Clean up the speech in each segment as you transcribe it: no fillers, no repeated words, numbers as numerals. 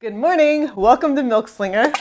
Good morning, welcome to Milk Slinger.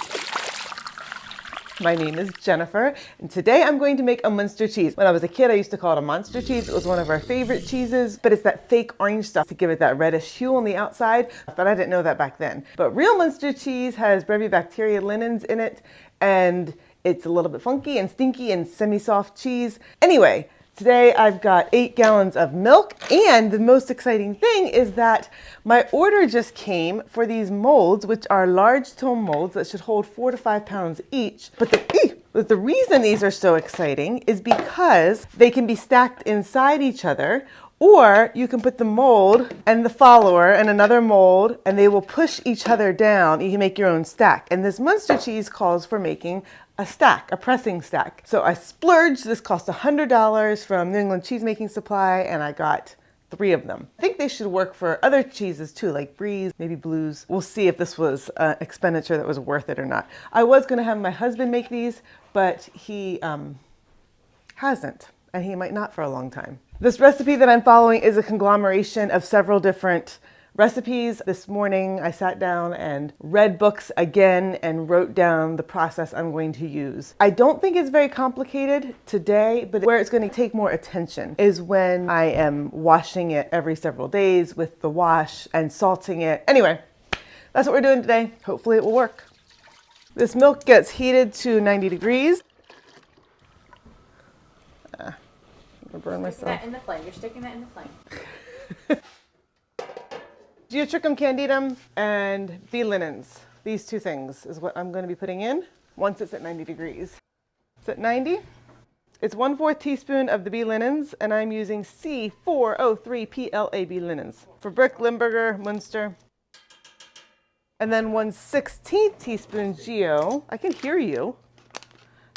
My name is Jennifer, and today I'm going to make a Munster cheese. When I was a kid, I used to call it a Munster cheese. It was one of our favorite cheeses, but it's that fake orange stuff to give it that reddish hue on the outside, but I didn't know that back then. But real Munster cheese has Brevibacteria linens in it, and it's a little bit funky and stinky and semi-soft cheese. Anyway, today I've got 8 gallons of milk, and the most exciting thing is that my order just came for these molds, which are large tome molds that should hold 4 to 5 pounds each. But the reason these are so exciting is because they can be stacked inside each other, or you can put the mold and the follower and another mold, and they will push each other down. You can make your own stack. And this Munster cheese calls for making a stack, a pressing stack. So I splurged. This cost $100 from New England Cheese Making Supply, and I got 3 of them. I think they should work for other cheeses too, like Brie, maybe Blues. We'll see if this was an expenditure that was worth it or not. I was going to have my husband make these, but he hasn't, and he might not for a long time. This recipe that I'm following is a conglomeration of several different recipes. This morning I sat down and read books again and wrote down the process I'm going to use. I don't think it's very complicated today, but where it's going to take more attention is when I am washing it every several days with the wash and salting it. Anyway, that's what we're doing today. Hopefully it will work. This milk gets heated to 90 degrees. I'm gonna burn myself. That in the flame. You're sticking that in the flame. Geotrichum candidum and bee linens. These 2 things is what I'm going to be putting in once it's at 90 degrees. It's at 90. It's 1/4 teaspoon of the bee linens, and I'm using C403 PLA bee linens for Brick, Limburger, Muenster. And then 1/16 teaspoon Geo. I can hear you.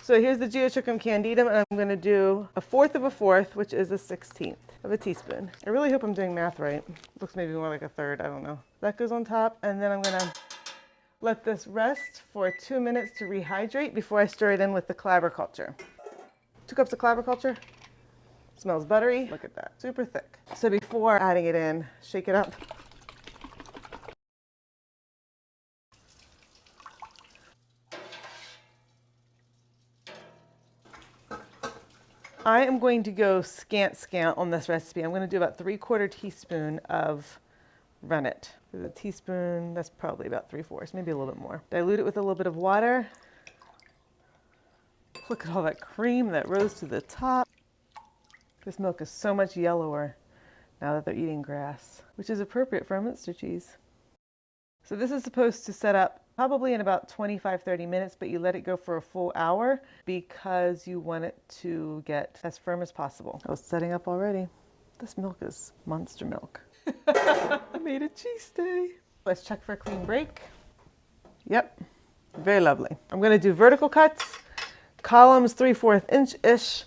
So here's the Geotrichum candidum, and I'm going to do 1/4 of a 4th, which is 1/16 of a teaspoon. I really hope I'm doing math right. Looks maybe more like 1/3, I don't know. That goes on top, and then I'm going to let this rest for 2 minutes to rehydrate before I stir it in with the clabber culture. 2 cups of clabber culture. Smells buttery. Look at that, super thick. So before adding it in, shake it up. I am going to go scant on this recipe. I'm going to do about 3/4 teaspoon of rennet. A teaspoon, that's probably about 3/4, maybe a little bit more. Dilute it with a little bit of water. Look at all that cream that rose to the top. This milk is so much yellower now that they're eating grass, which is appropriate for a Munster cheese. So this is supposed to set up probably in about 25-30 minutes, but you let it go for a full hour because you want it to get as firm as possible. I was setting up already. This milk is Munster milk. I made a cheese day. Let's check for a clean break. Yep, very lovely. I'm going to do vertical cuts, columns 3/4 inch-ish.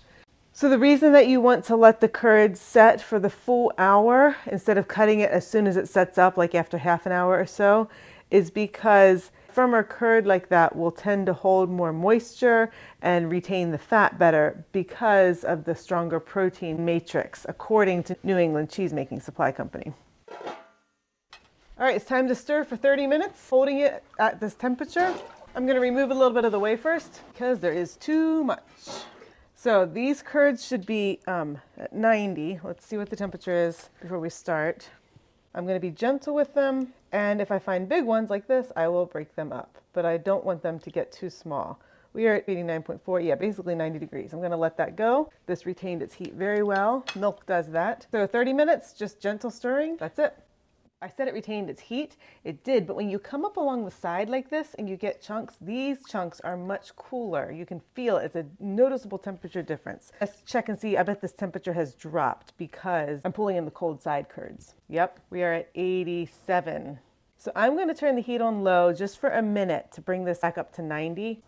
So the reason that you want to let the curd set for the full hour instead of cutting it as soon as it sets up, like after half an hour or so, is because firmer curd like that will tend to hold more moisture and retain the fat better because of the stronger protein matrix, according to New England Cheese Making Supply Company. All right, it's time to stir for 30 minutes, holding it at this temperature. I'm going to remove a little bit of the whey first because there is too much. So these curds should be at 90. Let's see what the temperature is before we start. I'm going to be gentle with them, and if I find big ones like this, I will break them up. But I don't want them to get too small. We are at 89.4, yeah, basically 90 degrees. I'm going to let that go. This retained its heat very well. Milk does that. So 30 minutes, just gentle stirring. That's it. I said it retained its heat. It did, but when you come up along the side like this and you get chunks, these chunks are much cooler. You can feel it. It's a noticeable temperature difference. Let's check and see. I bet this temperature has dropped because I'm pulling in the cold side curds. Yep, we are at 87. So I'm going to turn the heat on low just for a minute to bring this back up to 90.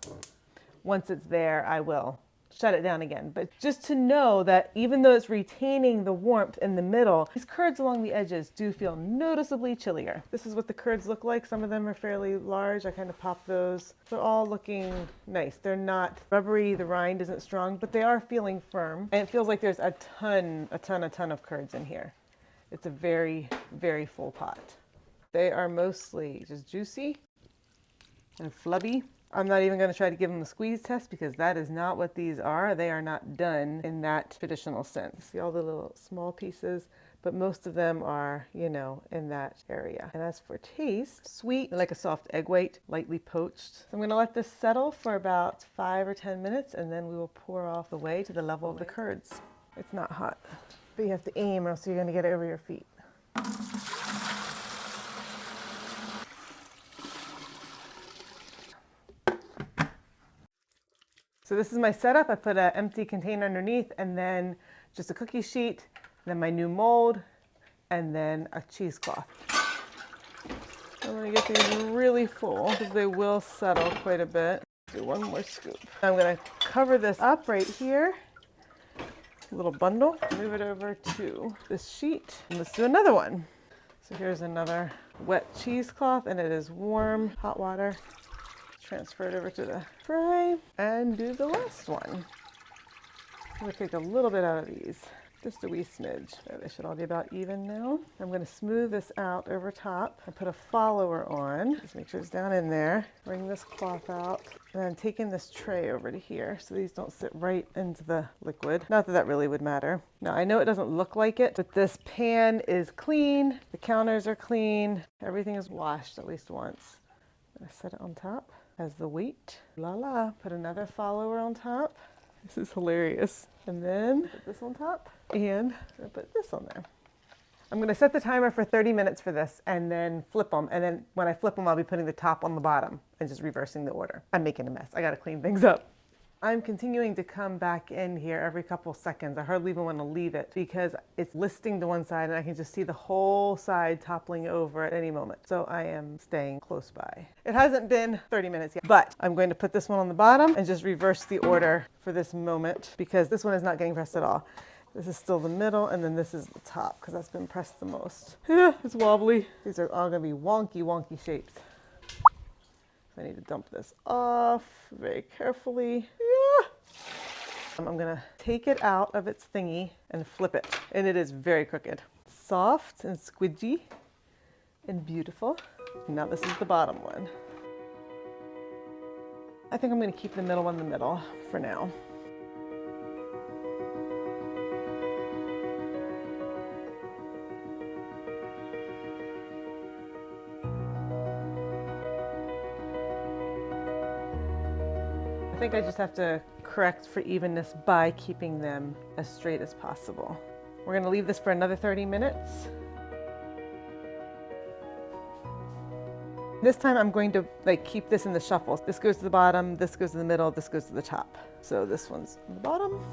Once it's there, I will shut it down again. But just to know that even though it's retaining the warmth in the middle, these curds along the edges do feel noticeably chillier. This is what the curds look like. Some of them are fairly large. I kind of pop those. They're all looking nice. They're not rubbery. The rind isn't strong, but they are feeling firm. And it feels like there's a ton of curds in here. It's a very, very full pot. They are mostly just juicy and flubby. I'm not even going to try to give them the squeeze test because that is not what these are. They are not done in that traditional sense. See all the little small pieces, but most of them are, you know, in that area. And as for taste, sweet, like a soft egg white, lightly poached. So I'm going to let this settle for about 5 or 10 minutes and then we will pour off the whey to the level of the curds. It's not hot, but you have to aim or else you're going to get it over your feet. So this is my setup. I put an empty container underneath and then just a cookie sheet, then my new mold, and then a cheesecloth. I'm gonna get these really full because they will settle quite a bit. Do one more scoop. I'm gonna cover this up right here, a little bundle, move it over to this sheet, and let's do another one. So here's another wet cheesecloth and it is warm, hot water. Transfer it over to the tray and do the last one. I'm gonna take a little bit out of these, just a wee smidge. There, they should all be about even now. I'm gonna smooth this out over top and put a follower on. Just make sure it's down in there. Bring this cloth out and then taking this tray over to here so these don't sit right into the liquid. Not that that really would matter. Now I know it doesn't look like it, but this pan is clean, the counters are clean, everything is washed at least once. I'm gonna set it on top as the weight. La la. Put another follower on top. This is hilarious. And then put this on top and put this on there. I'm gonna set the timer for 30 minutes for this and then flip them. And then when I flip them, I'll be putting the top on the bottom and just reversing the order. I'm making a mess. I gotta clean things up. I'm continuing to come back in here every couple seconds. I hardly even want to leave it because it's listing to one side and I can just see the whole side toppling over at any moment. So I am staying close by. It hasn't been 30 minutes yet, but I'm going to put this one on the bottom and just reverse the order for this moment because this one is not getting pressed at all. This is still the middle and then this is the top because that's been pressed the most. Yeah, it's wobbly. These are all going to be wonky, wonky shapes. I need to dump this off very carefully. Yeah. I'm gonna take it out of its thingy and flip it. And it is very crooked. Soft and squidgy and beautiful. Now this is the bottom one. I think I'm gonna keep the middle one in the middle for now. I think I just have to correct for evenness by keeping them as straight as possible. We're gonna leave this for another 30 minutes. This time I'm going to keep this in the shuffle. This goes to the bottom, this goes to the middle, this goes to the top. So this one's on the bottom.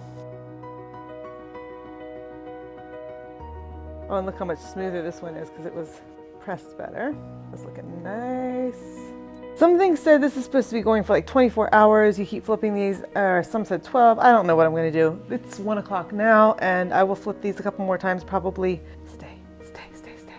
Oh, and look how much smoother this one is because it was pressed better. It's looking nice. Something said this is supposed to be going for like 24 hours. You keep flipping these, or some said 12. I don't know what I'm going to do. It's 1 o'clock now, and I will flip these a couple more times probably. Stay, stay, stay, stay.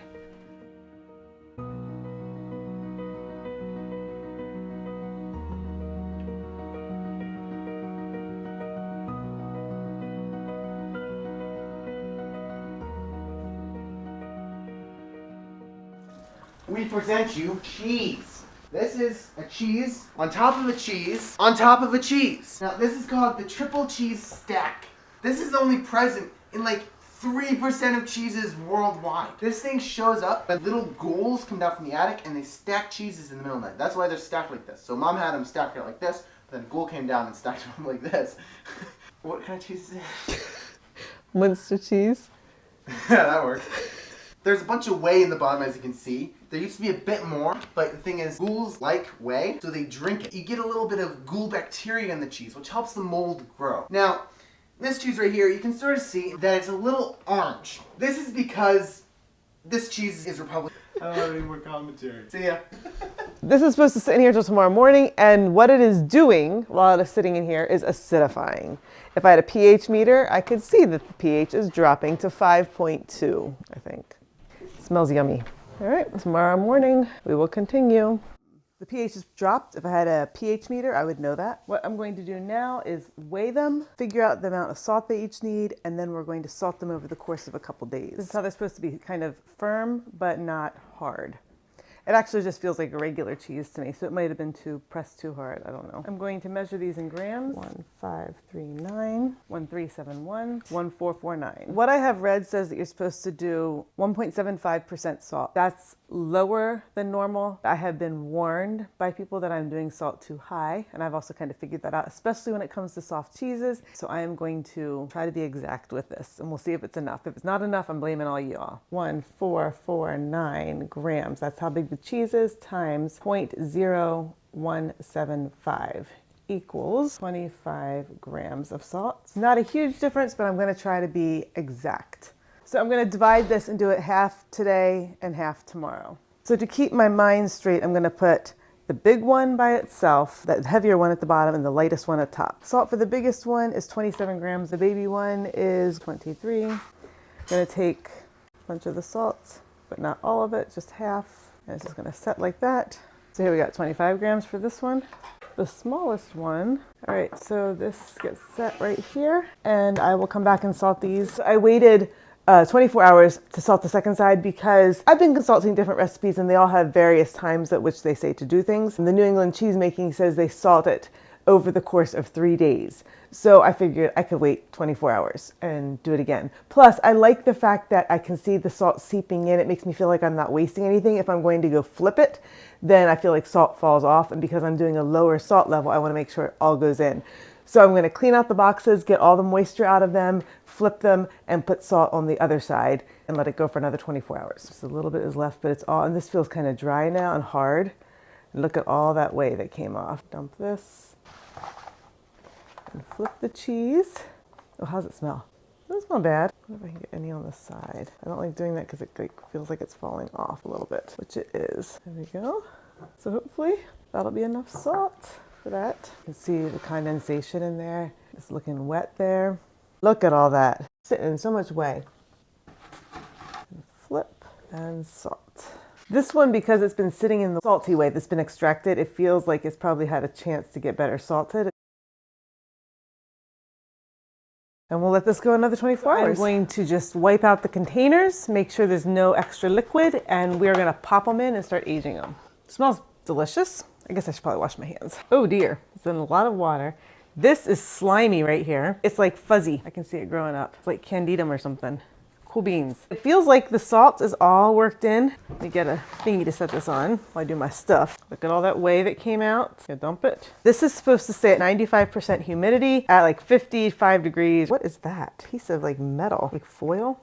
We present you cheese. This is a cheese on top of a cheese on top of a cheese. Now this is called the triple cheese stack. This is only present in like 3% of cheeses worldwide. This thing shows up when little ghouls come down from the attic and they stack cheeses in the middle of the night. That's why they're stacked like this. So mom had them stacked out like this, but then a ghoul came down and stacked them like this. What kind of cheese is it? Munster cheese. Yeah, that works. There's a bunch of whey in the bottom, as you can see. There used to be a bit more, but the thing is, ghouls like whey, so they drink it. You get a little bit of ghoul bacteria in the cheese, which helps the mold grow. Now, this cheese right here, you can sort of see that it's a little orange. This is because this cheese is Republican. I don't have any more commentary. See ya. This is supposed to sit in here till tomorrow morning, and what it is doing while it is sitting in here is acidifying. If I had a pH meter, I could see that the pH is dropping to 5.2, I think. Smells yummy. All right, tomorrow morning we will continue. The pH has dropped. If I had a pH meter, I would know that. What I'm going to do now is weigh them, figure out the amount of salt they each need, and then we're going to salt them over the course of a couple days. This is how they're supposed to be, kind of firm, but not hard. It actually just feels like a regular cheese to me, so it might have been pressed too hard. I don't know. I'm going to measure these in grams. 1539, 1371, 1449. What I have read says that you're supposed to do 1.75% salt. That's lower than normal. I have been warned by people that I'm doing salt too high, and I've also kind of figured that out, especially when it comes to soft cheeses. So I am going to try to be exact with this, and we'll see if it's enough. If it's not enough, I'm blaming all y'all. 1449 grams. That's how big the cheese is, times 0.0175 equals 25 grams of salt. It's not a huge difference, but I'm going to try to be exact. So I'm going to divide this and do it half today and half tomorrow. So to keep my mind straight, I'm going to put the big one by itself, that heavier one at the bottom, and the lightest one at the top. Salt for the biggest one is 27 grams. The baby one is 23. I'm going to take a bunch of the salt, but not all of it, just half. And it's just going to set like that. So here we got 25 grams for this one. The smallest one. All right, so this gets set right here, and I will come back and salt these. I waited 24 hours to salt the second side because I've been consulting different recipes and they all have various times at which they say to do things. And the New England cheese making says they salt it over the course of 3 days. So I figured I could wait 24 hours and do it again. Plus, I like the fact that I can see the salt seeping in. It makes me feel like I'm not wasting anything. If I'm going to go flip it, then I feel like salt falls off. And because I'm doing a lower salt level, I want to make sure it all goes in. So I'm going to clean out the boxes, get all the moisture out of them, flip them, and put salt on the other side and let it go for another 24 hours. Just a little bit is left, but it's all, and this feels kind of dry now and hard. And look at all that whey that came off. Dump this and flip the cheese. Oh, how's it smell? It doesn't smell bad. I wonder if I can get any on the side. I don't like doing that because it feels like it's falling off a little bit, which it is. There we go. So hopefully that'll be enough salt for that. You can see the condensation in there. It's looking wet there. Look at all that. Sitting in so much whey. And flip and salt. This one, because it's been sitting in the salty whey that's been extracted, it feels like it's probably had a chance to get better salted. And we'll let this go another 24 hours. I'm going to just wipe out the containers, make sure there's no extra liquid, and we're gonna pop them in and start aging them. It smells delicious. I guess I should probably wash my hands. Oh dear, it's in a lot of water. This is slimy right here. It's like fuzzy. I can see it growing up. It's like candidum or something. Cool beans. It feels like the salt is all worked in. Let me get a thingy to set this on while I do my stuff. Look at all that whey that came out. Gonna dump it. This is supposed to stay at 95% humidity at like 55 degrees. What is that? Piece of like metal, like foil?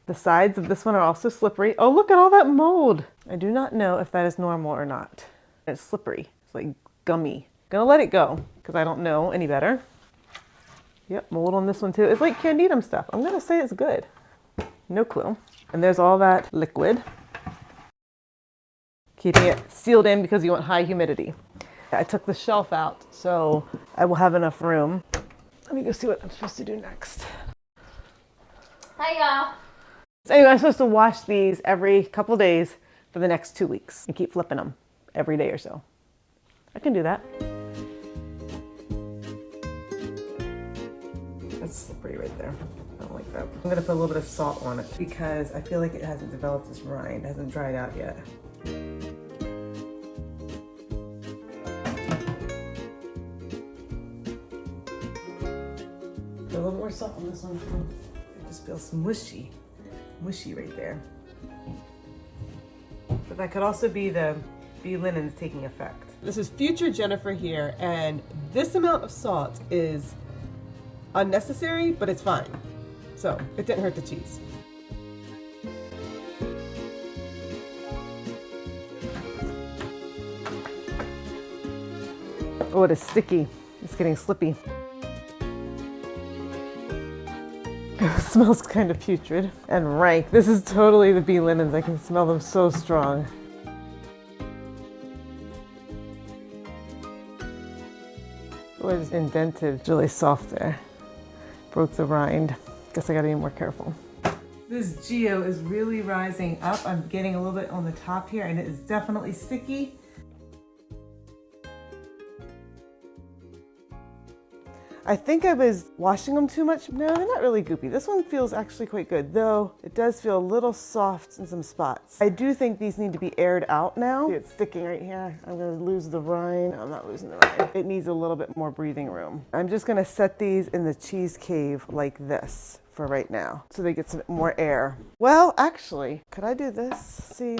The sides of this one are also slippery. Oh, look at all that mold. I do not know if that is normal or not. It's slippery. It's like gummy. Gonna let it go because I don't know any better. Yep, mold on this one too. It's like candidum stuff. I'm gonna say it's good. No clue. And there's all that liquid. Keeping it sealed in because you want high humidity. I took the shelf out, so I will have enough room. Let me go see what I'm supposed to do next. Hi, y'all. So anyway, I'm supposed to wash these every couple days for the next 2 weeks and keep flipping them every day or so. I can do that. That's slippery right there. I don't like that. I'm gonna put a little bit of salt on it because I feel like it hasn't developed its rind. It hasn't dried out yet. Put a little more salt on this one too. It just feels mushy. Mushy right there. But that could also be the bee linens taking effect. This is future Jennifer here, and this amount of salt is unnecessary, but it's fine. So it didn't hurt the cheese. Oh, it is sticky. It's getting slippy. It smells kind of putrid and rank. This is totally the bee linens. I can smell them so strong. Oh, it's indented. It's really soft there. Broke the rind. Guess I gotta be more careful. This Geo is really rising up. I'm getting a little bit on the top here and it is definitely sticky. I think I was washing them too much. No, they're not really goopy. This one feels actually quite good, though it does feel a little soft in some spots. I do think these need to be aired out now. See, it's sticking right here. I'm gonna lose the rind. No, I'm not losing the rind. It needs a little bit more breathing room. I'm just gonna set these in the cheese cave like this for right now, so they get some more air. Well, actually, could I do this? See,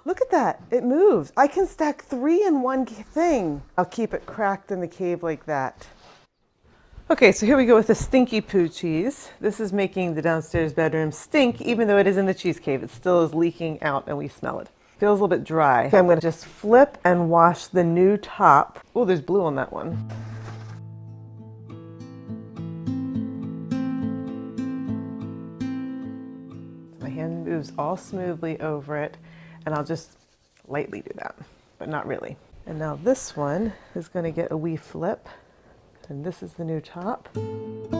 look at that, it moves. I can stack 3 in one thing. I'll keep it cracked in the cave like that. Okay, so here we go with the stinky poo cheese. This is making the downstairs bedroom stink, even though it is in the cheese cave. It still is leaking out and we smell it. Feels a little bit dry. Okay, I'm gonna just flip and wash the new top. Oh, there's blue on that one. My hand moves all smoothly over it, and I'll just lightly do that, but not really. And now this one is gonna get a wee flip. And this is the new top. And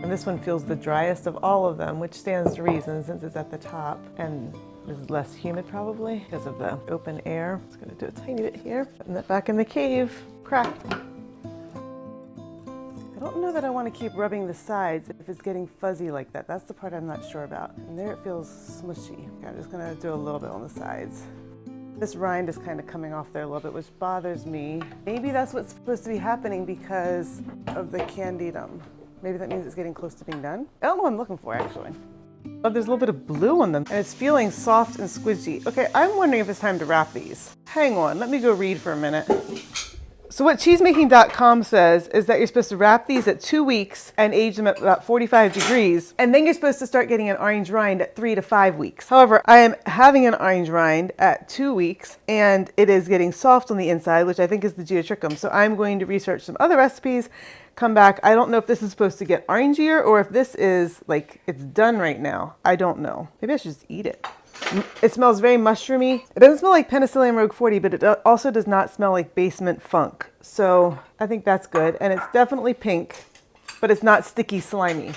this one feels the driest of all of them, which stands to reason since it's at the top and is less humid probably because of the open air. Just gonna do a tiny bit here. Putting that back in the cave, cracked. I don't know that I want to keep rubbing the sides if it's getting fuzzy like that. That's the part I'm not sure about. And there it feels smushy. Okay, I'm just gonna do a little bit on the sides. This rind is kind of coming off there a little bit, which bothers me. Maybe that's what's supposed to be happening because of the candidum. Maybe that means it's getting close to being done. I don't know what I'm looking for, actually. Oh, there's a little bit of blue on them, and it's feeling soft and squishy. Okay, I'm wondering if it's time to wrap these. Hang on, let me go read for a minute. So what cheesemaking.com says is that you're supposed to wrap these at 2 weeks and age them at about 45 degrees. And then you're supposed to start getting an orange rind at 3 to 5 weeks. However, I am having an orange rind at 2 weeks and it is getting soft on the inside, which I think is the geotrichum. So I'm going to research some other recipes, come back. I don't know if this is supposed to get orangier or if this is like, it's done right now. I don't know. Maybe I should just eat it. It smells very mushroomy. It doesn't smell like Penicillium Rogue 40, but it also does not smell like basement funk. So I think that's good. And it's definitely pink, but it's not sticky slimy,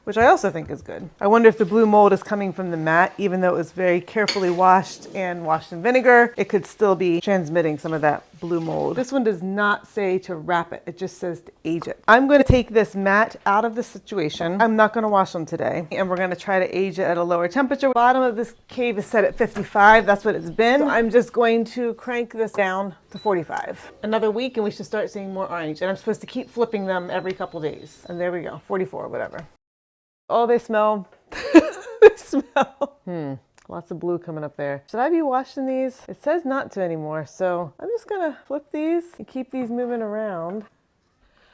which I also think is good. I wonder if the blue mold is coming from the mat, even though it was very carefully washed in vinegar, it could still be transmitting some of that blue mold. This one does not say to wrap it. It just says to age it. I'm going to take this mat out of the situation. I'm not going to wash them today. And we're going to try to age it at a lower temperature. Bottom of this cave is set at 55. That's what it's been. So I'm just going to crank this down to 45. Another week and we should start seeing more orange. And I'm supposed to keep flipping them every couple days. And there we go, 44, whatever. Oh, they smell. They smell. Lots of blue coming up there. Should I be washing these? It says not to anymore, so I'm just gonna flip these and keep these moving around.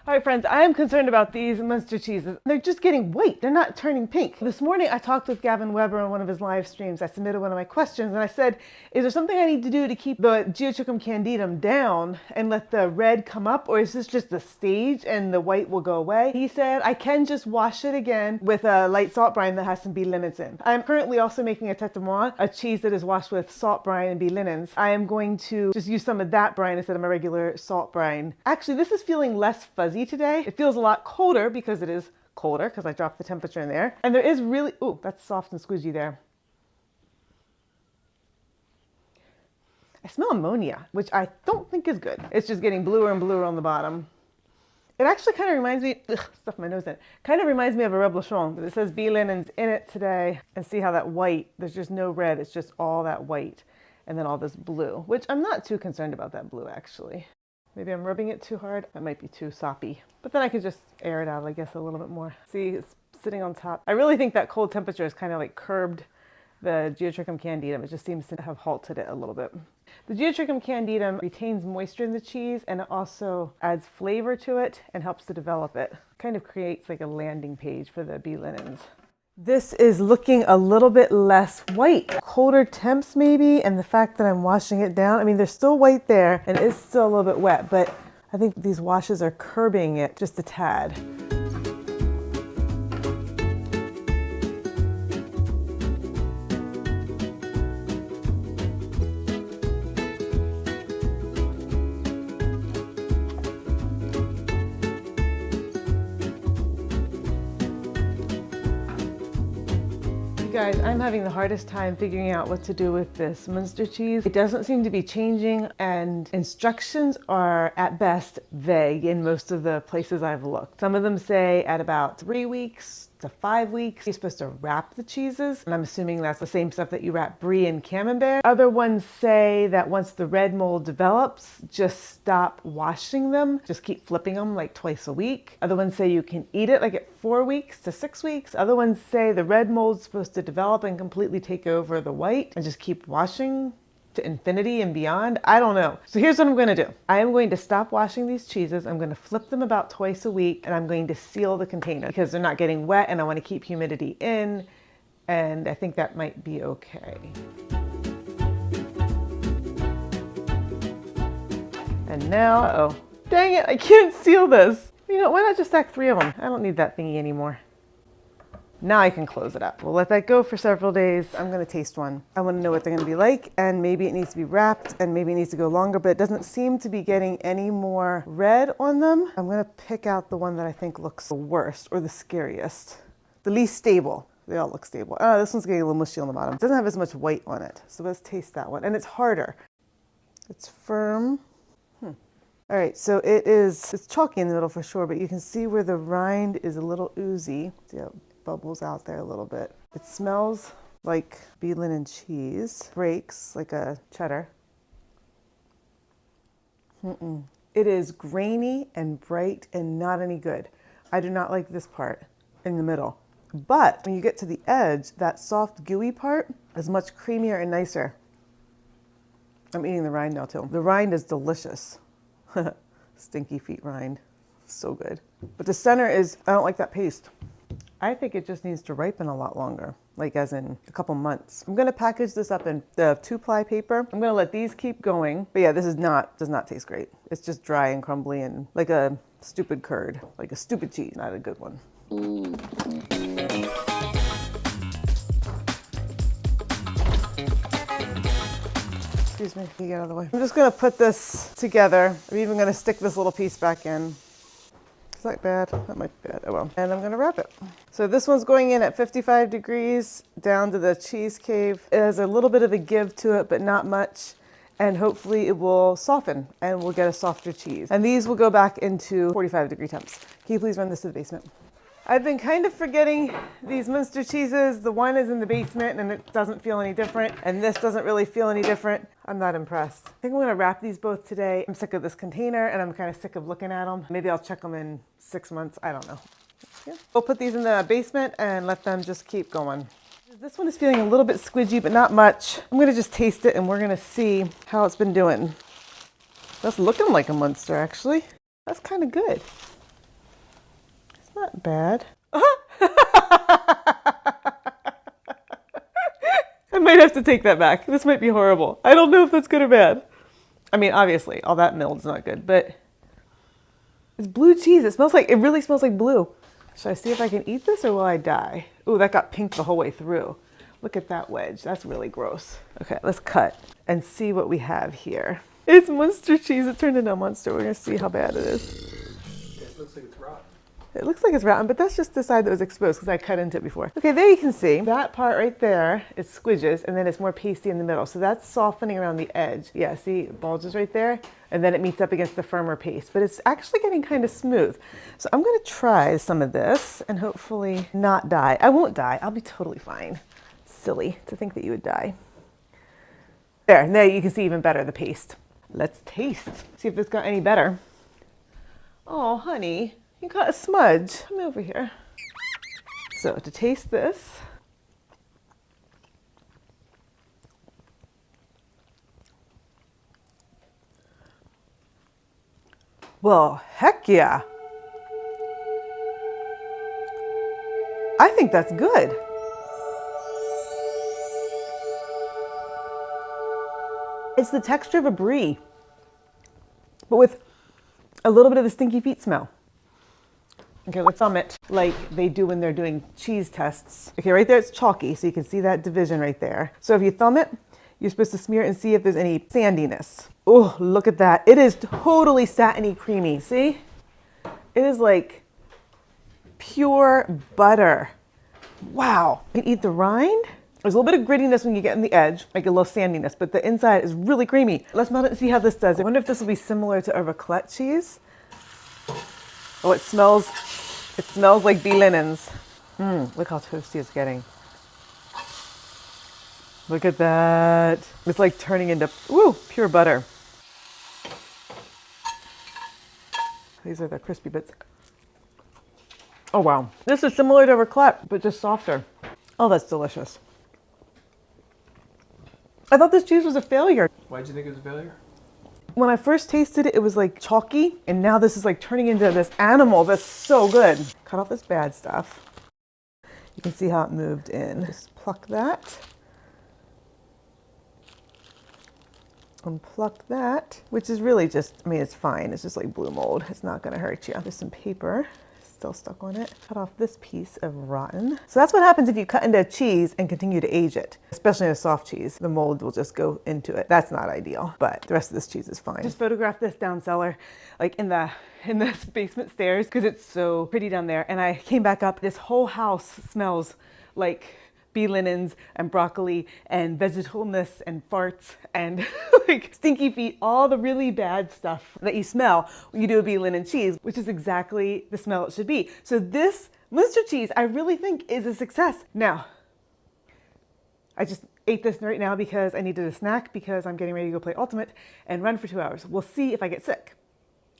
All right, friends, I am concerned about these Munster cheeses. They're just getting white. They're not turning pink. This morning, I talked with Gavin Weber on one of his live streams. I submitted one of my questions, and I said, is there something I need to do to keep the Geotrichum candidum down and let the red come up, or is this just the stage and the white will go away? He said, I can just wash it again with a light salt brine that has some bee linens in. I'm currently also making a tête de moine, a cheese that is washed with salt brine and bee linens. I am going to just use some of that brine instead of my regular salt brine. Actually, this is feeling less fuzzy today. It feels a lot colder because it is colder because I dropped the temperature in there. And there is really, ooh, that's soft and squishy there. I smell ammonia, which I don't think is good. It's just getting bluer and bluer on the bottom. It actually kind of reminds me, stuff my nose in, kind of reminds me of a reblochon, but it says bee linens in it today. And see how that white, there's just no red, it's just all that white. And then all this blue, which I'm not too concerned about that blue actually. Maybe I'm rubbing it too hard. That might be too soppy. But then I could just air it out, I guess, a little bit more. See, it's sitting on top. I really think that cold temperature has kind of like curbed the Geotrichum candidum. It just seems to have halted it a little bit. The Geotrichum candidum retains moisture in the cheese and it also adds flavor to it and helps to develop it. Kind of creates like a landing page for the bee linens. This is looking a little bit less white. Colder temps maybe, and the fact that I'm washing it down. I mean, there's still white there and it's still a little bit wet, but I think these washes are curbing it just a tad. guys, I'm having the hardest time figuring out what to do with this Munster cheese. It doesn't seem to be changing, and instructions are at best vague in most of the places I've looked. Some of them say at about 3 weeks to 5 weeks, you're supposed to wrap the cheeses. And I'm assuming that's the same stuff that you wrap Brie and Camembert. Other ones say that once the red mold develops, just stop washing them. Just keep flipping them like twice a week. Other ones say you can eat it like at 4 weeks to 6 weeks. Other ones say the red mold's supposed to develop and completely take over the white and just keep washing to infinity and beyond. I don't know. So here's what I'm going to do. I am going to stop washing these cheeses. I'm going to flip them about twice a week, and I'm going to seal the container because they're not getting wet and I want to keep humidity in, and I think that might be okay. And now, uh-oh. Dang it, I can't seal this. You know, why not just stack 3 of them? I don't need that thingy anymore. Now I can close it up. We'll let that go for several days. I'm gonna taste one. I wanna know what they're gonna be like, and maybe it needs to be wrapped, and maybe it needs to go longer, but it doesn't seem to be getting any more red on them. I'm gonna pick out the one that I think looks the worst, or the scariest. The least stable. They all look stable. Oh, this one's getting a little mushy on the bottom. It doesn't have as much white on it, so let's taste that one. And it's harder. It's firm. All right, so it's chalky in the middle for sure, but you can see where the rind is a little oozy. See how bubbles out there a little bit. It smells like beef linen cheese. Breaks like a cheddar. It is grainy and bright and not any good. I do not like this part in the middle. But when you get to the edge, that soft gooey part is much creamier and nicer. I'm eating the rind now too. The rind is delicious. Stinky feet rind. So good. But the center is, I don't like that paste. I think it just needs to ripen a lot longer, like as in a couple months. I'm gonna package this up in the 2-ply paper. I'm gonna let these keep going. But yeah, this does not taste great. It's just dry and crumbly and like a stupid curd, like a stupid cheese, not a good one. Excuse me, you get out of the way. I'm just gonna put this together. I'm even gonna stick this little piece back in. Is that bad? That might be bad. Oh well. And I'm gonna wrap it. So this one's going in at 55 degrees down to the cheese cave. It has a little bit of a give to it, but not much. And hopefully it will soften and we'll get a softer cheese. And these will go back into 45-degree temps. Can you please run this to the basement? I've been kind of forgetting these Munster cheeses. The one is in the basement and it doesn't feel any different. And this doesn't really feel any different. I'm not impressed. I think I'm gonna wrap these both today. I'm sick of this container and I'm kind of sick of looking at them. Maybe I'll check them in 6 months, I don't know. Yeah. We'll put these in the basement and let them just keep going. This one is feeling a little bit squidgy, but not much. I'm gonna just taste it and we're gonna see how it's been doing. That's looking like a Muenster actually. That's kind of good. Not bad. I might have to take that back. This might be horrible. I don't know if that's good or bad. I mean, obviously, all that milt's not good, but it's blue cheese. It really smells like blue. Should I see if I can eat this or will I die? Ooh, that got pink the whole way through. Look at that wedge. That's really gross. Okay, let's cut and see what we have here. It's Munster cheese. It turned into a monster. We're gonna see how bad it is. It looks like it's rotten. It looks like it's rotten, but that's just the side that was exposed because I cut into it before. Okay, there you can see that part right there, it squidges and then it's more pasty in the middle. So that's softening around the edge. Yeah, see, it bulges right there and then it meets up against the firmer paste, but it's actually getting kind of smooth. So I'm gonna try some of this and hopefully not die. I won't die, I'll be totally fine. Silly to think that you would die. There, now you can see even better the paste. Let's taste, see if this got any better. Oh, honey. You got a smudge. Come over here. So to taste this, well, heck yeah. I think that's good. It's the texture of a Brie, but with a little bit of the stinky feet smell. Okay, let's thumb it like they do when they're doing cheese tests. Okay, right there it's chalky, so you can see that division right there. So if you thumb it, you're supposed to smear it and see if there's any sandiness. Oh, look at that. It is totally satiny creamy, see? It is like pure butter. Wow. You can eat the rind. There's a little bit of grittiness when you get in the edge, like a little sandiness, but the inside is really creamy. Let's melt it and see how this does. I wonder if this will be similar to a raclette cheese. Oh, it smells like bee linens. Look how toasty it's getting. Look at that. It's like turning into, pure butter. These are the crispy bits. Oh, wow. This is similar to raclette, but just softer. Oh, that's delicious. I thought this cheese was a failure. Why'd you think it was a failure? When I first tasted it, it was like chalky, and now this is like turning into this animal that's so good. Cut off this bad stuff. You can see how it moved in. Just pluck that. Unpluck that, which is really just, I mean, it's fine. It's just like blue mold. It's not gonna hurt you. There's some paper still stuck on it. Cut off this piece of rotten. So that's what happens if you cut into a cheese and continue to age it, especially a soft cheese. The mold will just go into it. That's not ideal, but the rest of this cheese is fine. Just photograph this down cellar, like in this basement stairs, because it's so pretty down there. And I came back up. This whole house smells like bee linens and broccoli and vegetableness and farts and like stinky feet, all the really bad stuff that you smell when you do a bee linen cheese, which is exactly the smell it should be. So this Munster cheese, I really think, is a success. Now, I just ate this right now because I needed a snack because I'm getting ready to go play Ultimate and run for 2 hours. We'll see if I get sick.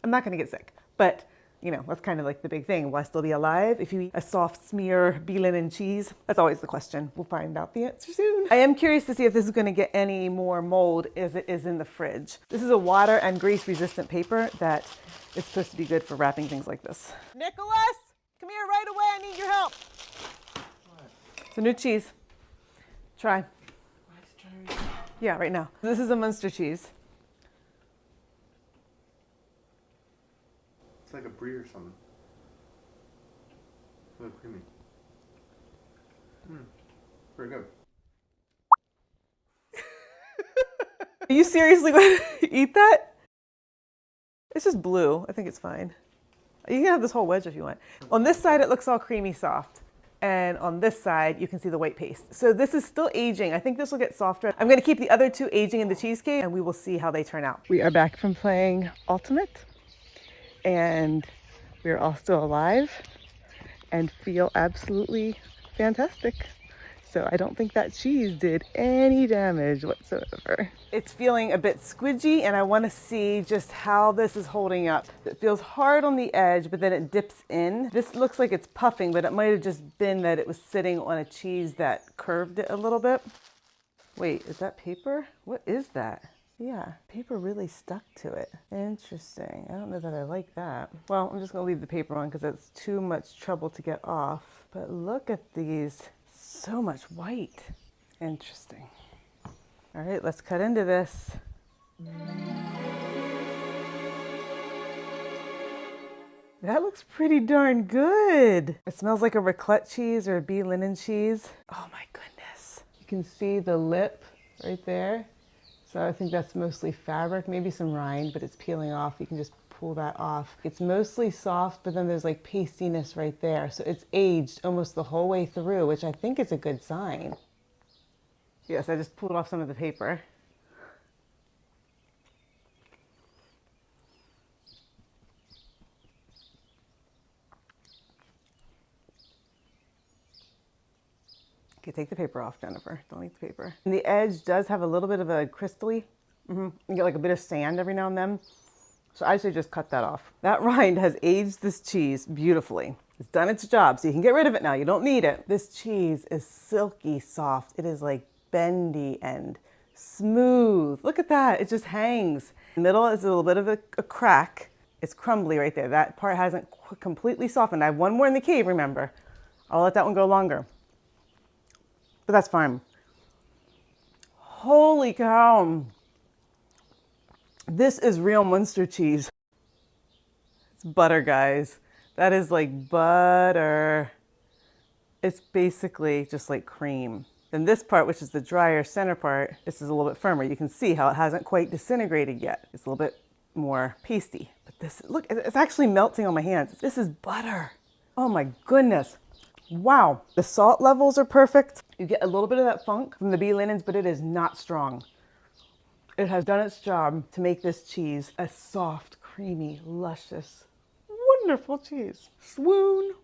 I'm not gonna get sick, but you know, that's kind of like the big thing. Will I still be alive if you eat a soft smear bee linen cheese? That's always the question. We'll find out the answer soon. I am curious to see if this is going to get any more mold as it is in the fridge. This is a water and grease resistant paper that is supposed to be good for wrapping things like this. Nicholas, come here right away. I need your help. What? It's a new cheese. Try. Yeah, right now. This is a Munster cheese. It's like a Brie or something. It's really creamy. Very good. Are you seriously going to eat that? It's just blue. I think it's fine. You can have this whole wedge if you want. On this side, it looks all creamy soft. And on this side, you can see the white paste. So this is still aging. I think this will get softer. I'm going to keep the other two aging in the cheesecake, and we will see how they turn out. We are back from playing Ultimate, and we're all still alive and feel absolutely fantastic. So I don't think that cheese did any damage whatsoever. It's feeling a bit squidgy, and I want to see just how this is holding up. It feels hard on the edge, but then it dips in. This looks like it's puffing, but it might have just been that it was sitting on a cheese that curved it a little bit. Wait, is that paper? What is that? Yeah, paper really stuck to it. Interesting. I don't know that I like that. Well, I'm just gonna leave the paper on because it's too much trouble to get off. But look at these. So much white. Interesting. All right, let's cut into this. That looks pretty darn good. It smells like a raclette cheese or a bee linen cheese. Oh my goodness. You can see the lip right there. So I think that's mostly fabric, maybe some rind, but it's peeling off. You can just pull that off. It's mostly soft, but then there's like pastiness right there. So it's aged almost the whole way through, which I think is a good sign. Yes, I just pulled off some of the paper. Okay, take the paper off, Jennifer. Don't eat the paper. And the edge does have a little bit of a crystally. You get like a bit of sand every now and then. So I say just cut that off. That rind has aged this cheese beautifully. It's done its job, so you can get rid of it now. You don't need it. This cheese is silky soft. It is like bendy and smooth. Look at that, it just hangs. The middle is a little bit of a crack. It's crumbly right there. That part hasn't completely softened. I have one more in the cave, remember. I'll let that one go longer. But that's fine. Holy cow. This is real Munster cheese. It's butter, guys. That is like butter. It's basically just like cream. Then this part, which is the drier center part, this is a little bit firmer. You can see how it hasn't quite disintegrated yet. It's a little bit more pasty. But this, look, it's actually melting on my hands. This is butter. Oh my goodness. Wow, the salt levels are perfect. You get a little bit of that funk from the bee linens, but it is not strong. It has done its job to make this cheese a soft, creamy, luscious, wonderful cheese. Swoon.